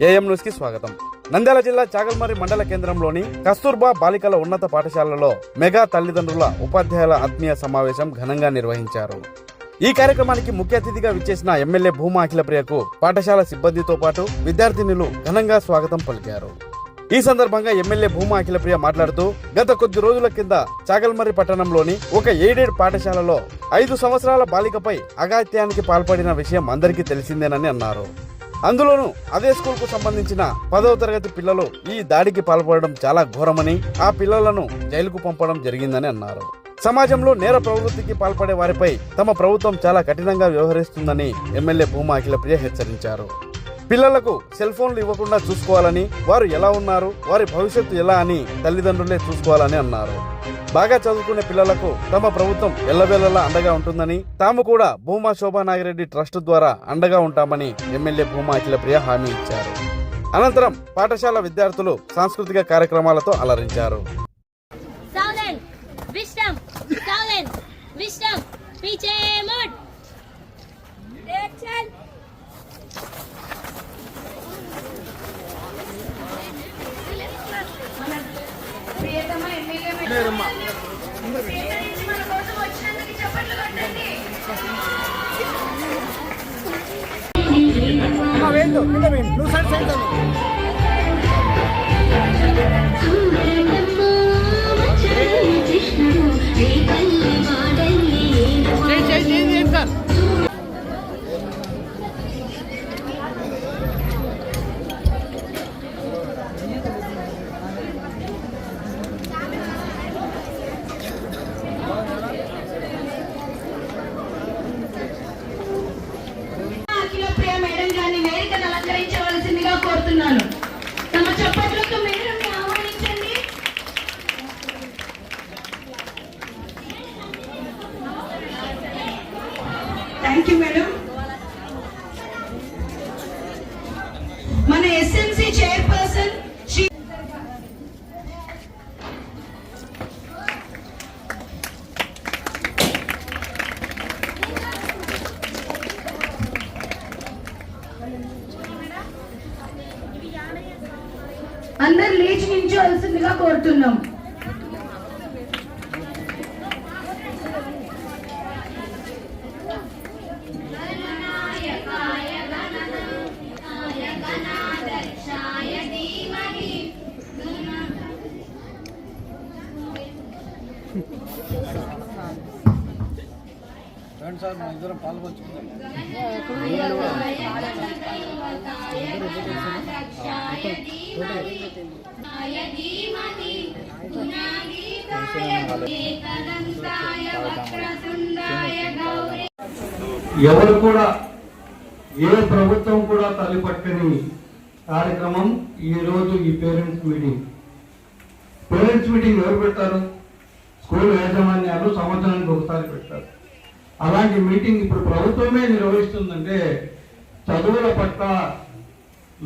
AM news కి స్వాగతం. నంద్యాల జిల్లా చాగల్మరి మండల కేంద్రంలోని కస్తూర్బా బాలికల ఉన్నత పాఠశాలలో మెగా తల్లిదండ్రుల ఉపాధ్యాయుల ఆత్మీయ సమావేశం ఘనంగా నిర్వహించారు. ఈ కార్యక్రమానికి ముఖ్య అతిథిగా విచ్చేసిన ఎమ్మెల్యే భూమా అఖిలప్రియకు పాఠశాల సిబ్బందితో పాటు విద్యార్థినులు ఘనంగా స్వాగతం పలికారు. ఈ సందర్భంగా ఎమ్మెల్యే భూమా అఖిలప్రియ మాట్లాడుతూ, గత కొద్ది రోజుల కింద చాగల్మరి పట్టణంలోని ఒక ఎయిడెడ్ పాఠశాలలో 5 సంవత్సరాల బాలికపై అఘాయిత్యానికి పాల్పడిన విషయం అందరికీ తెలిసిందేనని అన్నారు. అందులోనూ అదే స్కూల్ కు సంబంధించిన 10వ తరగతి పిల్లలు ఈ దాడికి పాల్పడడం చాలా ఘోరమని, ఆ పిల్లలను జైలుకు పంపడం జరిగిందని అన్నారు. సమాజంలో నేర ప్రవృత్తికి పాల్పడే వారిపై తమ ప్రభుత్వం చాలా కఠినంగా వ్యవహరిస్తుందని ఎమ్మెల్యే భూమా అఖిలప్రియ హెచ్చరించారు. పిల్లలకు సెల్ ఫోన్లు ఇవ్వకుండా చూసుకోవాలని, వారు ఎలా ఉన్నారు, వారి భవిష్యత్తు ఎలా అని తల్లిదండ్రులే చూసుకోవాలని అన్నారు. బాగా చదువుకునే పిల్లలకు తమ ప్రభుత్వం ఎల్లవేళలా అండగా ఉంటుందని, తాము కూడా భూమా శోభా నాగిరెడ్డి ట్రస్ట్ ద్వారా అండగా ఉంటామని ఎమ్మెల్యే భూమా అఖిలప్రియ హామీ ఇచ్చారు. అనంతరం పాఠశాల విద్యార్థులు సాంస్కృతిక కార్యక్రమాలతో అలరించారు. కోరుతున్నాను. తమ చప్పట్లతో మేడంని ఆహ్వానించండి. Thank you madam. మన ఎస్ఎంసీ చైర్పర్సన్ అందరు లేచి నిల్చోవలసిందిగా కోరుతున్నాం. సార్ మన ఇద్దరం పాల్గొంచుకుందాం. ఎవరు కూడా ఏ ప్రభుత్వం కూడా తల్లిపట్టని కార్యక్రమం ఈరోజు ఈ పేరెంట్స్ మీటింగ్. పేరెంట్స్ మీటింగ్ ఎవరు పెడతారు? స్కూల్ యాజమాన్యాలు సంవత్సరానికి ఒకసారి పెడతారు. అలాంటి మీటింగ్ ఇప్పుడు ప్రభుత్వమే నిర్వహిస్తుందంటే చదువుల పట్ల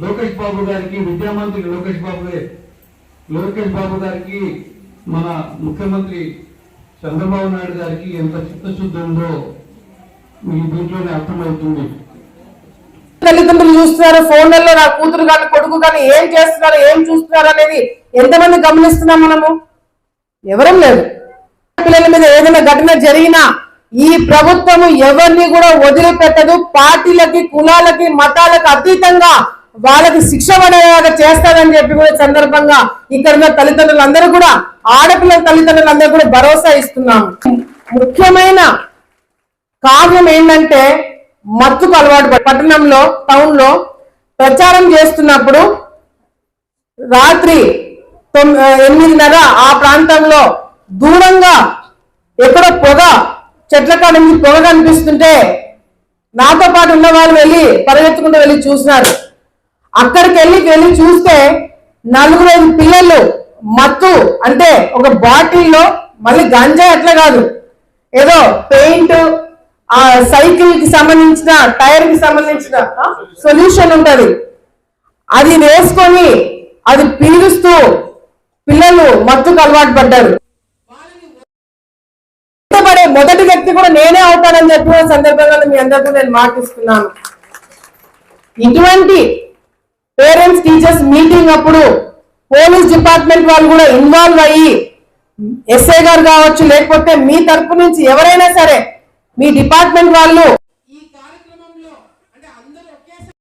లోకేష్ బాబు గారికి, విద్యామంత్రి లోకేష్ బాబు గారికి, మన ముఖ్యమంత్రి చంద్రబాబు నాయుడు గారికి ఎంత చిత్తశుద్ధి ఉందో మీ దీంట్లోనే అర్థమవుతుంది. తల్లిదండ్రులు చూస్తున్నారు, ఫోన్లలో నా కూతురు కానీ కొడుకు కానీ ఏం చేస్తున్నారు, ఏం చూస్తున్నారు అనేది ఎంతమంది గమనిస్తున్నాం మనము? ఎవరం లేదు. పిల్లల మీద ఏదైనా ఘటన జరిగినా ఈ ప్రభుత్వము ఎవరిని కూడా వదిలిపెట్టదు. పార్టీలకి, కులాలకి, మతాలకు అతీతంగా వాళ్ళకి శిక్ష పడేలాగా చేస్తారని చెప్పి కూడా సందర్భంగా ఇక్కడ ఉన్న తల్లిదండ్రులందరూ కూడా, ఆడపిల్లల తల్లిదండ్రులందరూ కూడా భరోసా ఇస్తున్నాము. ముఖ్యమైన కారణం ఏంటంటే మత్తుకు అలవాటు. పట్టణంలో, టౌన్ లో ప్రచారం చేస్తున్నప్పుడు రాత్రి 8:30 ఆ ప్రాంతంలో దూరంగా ఎక్కడో పొగ, చెట్ల కాడ నుంచి పొగ కనిపిస్తుంటే నాతో పాటు ఉన్న వాళ్ళు పరిగెత్తుకుంటూ వెళ్ళి చూసినారు. అక్కడికి వెళ్ళి చూస్తే 4 పిల్లలు మత్తు అంటే ఒక బాటిల్లో, మళ్ళీ గంజా అట్లా కాదు, ఏదో పెయింట్, ఆ సైకిల్ కి సంబంధించిన, టైర్ కి సంబంధించిన సొల్యూషన్ ఉంటది, అది వేసుకొని అది పీలుస్తూ పిల్లలు మత్తుకు అలవాటు పడ్డారు. మొదటి వ్యక్తి కూడా నేనే అవుతానని చెప్పిన సందర్భంగా మీ అందరికీ నేను మాటిస్తున్నాను. ఇటువంటి పేరెంట్స్ టీచర్స్ మీటింగ్ అప్పుడు పోలీస్ డిపార్ట్మెంట్ వాళ్ళు కూడా ఇన్వాల్వ్ అయ్యి ఎస్ఐ గారు కావచ్చు, లేకపోతే మీ తరపు నుంచి ఎవరైనా సరే మీ డిపార్ట్మెంట్ వాళ్ళు ఈ కార్యక్రమంలో అంటే అందరూ ఒకేసారి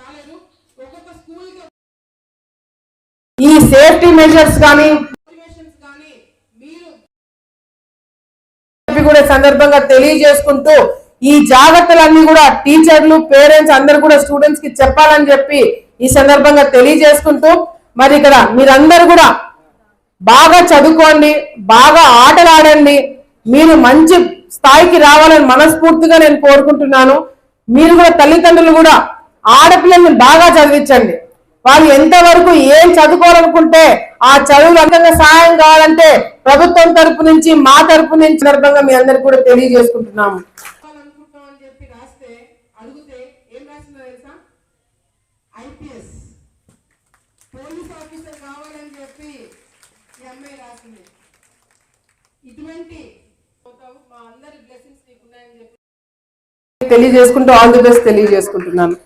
రాలేదు, ఒక్కొక్క స్కూల్ ఈ సేఫ్టీ మెజర్స్ కానీ మోటివేషన్స్ కానీ మీరు కూడా సందర్భంగా తెలియజేసుకుంటూ ఈ జాగ్రత్తలన్నీ కూడా టీచర్లు, పేరెంట్స్ అందరు కూడా స్టూడెంట్స్ కి చెప్పాలని చెప్పి ఈ సందర్భంగా తెలియజేసుకుంటూ, మరి ఇక్కడ మీరందరూ కూడా బాగా చదువుకోండి, బాగా ఆటలు ఆడండి, మీరు మంచి స్థాయికి రావాలని మనస్ఫూర్తిగా నేను కోరుకుంటున్నాను. మీరు కూడా తల్లిదండ్రులు కూడా ఆడపిల్లల్ని బాగా చదివించండి. వాళ్ళు ఎంతవరకు ఏం చదువుకోవాలనుకుంటే ఆ చదువులు అంతంగా సహాయం కావాలంటే ప్రభుత్వం తరపు నుంచి, మా తరపు నుంచి సందర్భంగా మీ అందరికి కూడా తెలియజేసుకుంటున్నాము. ఐపీఎస్ పోలీస్ ఆఫీసర్ కావాలని చెప్పి ఈ అమ్మాయి రాసింది. ఇటువంటి మా అందరి బ్లెస్సింగ్స్ నీకున్నాయని చెప్పి తెలియజేసుకుంటూ ఆల్ ది బెస్ట్ తెలియజేసుకుంటున్నాను.